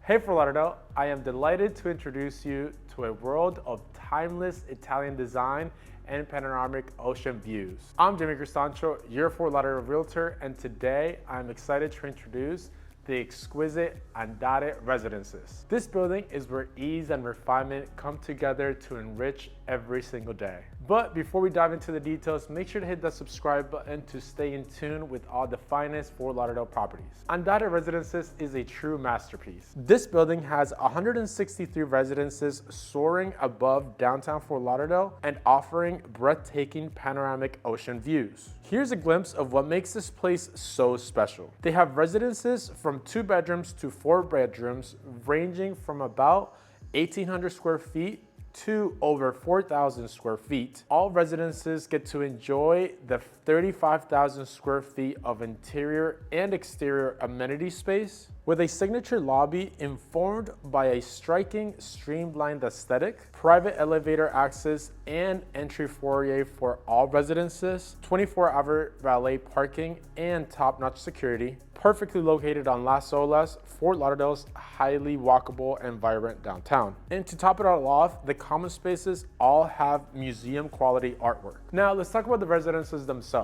Hey Fort Lauderdale, I am delighted to introduce you to a world of timeless Italian design and panoramic ocean views. I'm Jaime Cristancho, your Fort Lauderdale realtor, and today I'm excited to introduce the exquisite Andare Residences. This building is where ease and refinement come together to enrich every single day. But before we dive into the details, make sure to hit that subscribe button to stay in tune with all the finest Fort Lauderdale properties. Andare Residences is a true masterpiece. This building has 163 residences soaring above downtown Fort Lauderdale and offering breathtaking panoramic ocean views. Here's a glimpse of what makes this place so special. They have residences from 2 bedrooms to 4 bedrooms, ranging from about 1,800 square feet to over 4,000 square feet. All residences get to enjoy the 35,000 square feet of interior and exterior amenity space with a signature lobby informed by a striking streamlined aesthetic, private elevator access and entry foyer for all residences, 24-hour valet parking and top-notch security, perfectly located on Las Olas, Fort Lauderdale's highly walkable and vibrant downtown. And to top it all off, the common spaces all have museum quality artwork. Now let's talk about the residences themselves.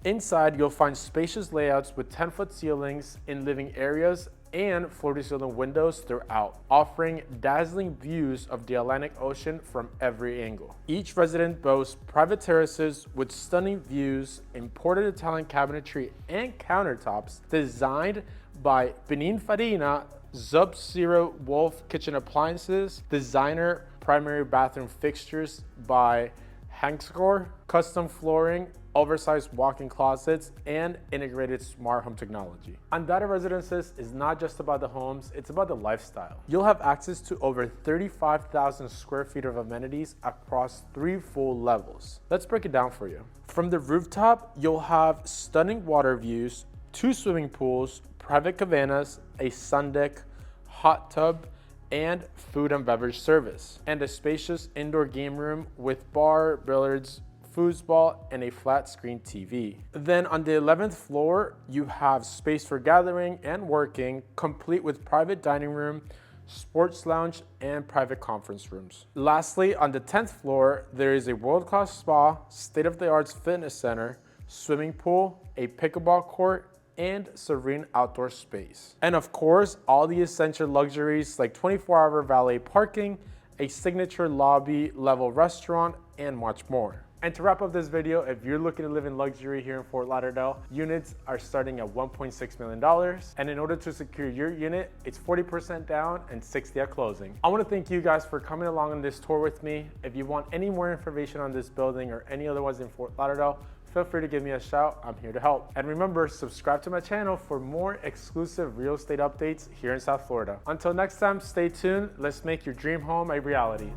Inside, you'll find spacious layouts with 10-foot ceilings in living areas and floor-to-ceiling windows throughout, offering dazzling views of the Atlantic Ocean from every angle. Each resident boasts private terraces with stunning views, imported Italian cabinetry and countertops designed by Pininfarina Sub-Zero Wolf Kitchen Appliances, designer primary bathroom fixtures by Hankscore, custom flooring, oversized walk-in closets, and integrated smart home technology. Andare Residences is not just about the homes, it's about the lifestyle. You'll have access to over 35,000 square feet of amenities across 3 full levels. Let's break it down for you. From the rooftop, you'll have stunning water views, 2 swimming pools, private cabanas, a sun deck, hot tub, and food and beverage service, and a spacious indoor game room with bar, billiards, foosball, and a flat screen TV. Then on the 11th floor, you have space for gathering and working, complete with private dining room, sports lounge, and private conference rooms. Lastly, on the 10th floor, there is a world-class spa, state-of-the-art fitness center, swimming pool, a pickleball court, and serene outdoor space. And of course, all the essential luxuries like 24-hour valet parking, a signature lobby level restaurant, and much more. And to wrap up this video, if you're looking to live in luxury here in Fort Lauderdale, units are starting at $1.6 million. And in order to secure your unit, it's 40% down and 60% at closing. I want to thank you guys for coming along on this tour with me. If you want any more information on this building or any other ones in Fort Lauderdale, feel free to give me a shout. I'm here to help. And remember, subscribe to my channel for more exclusive real estate updates here in South Florida. Until next time, stay tuned. Let's make your dream home a reality.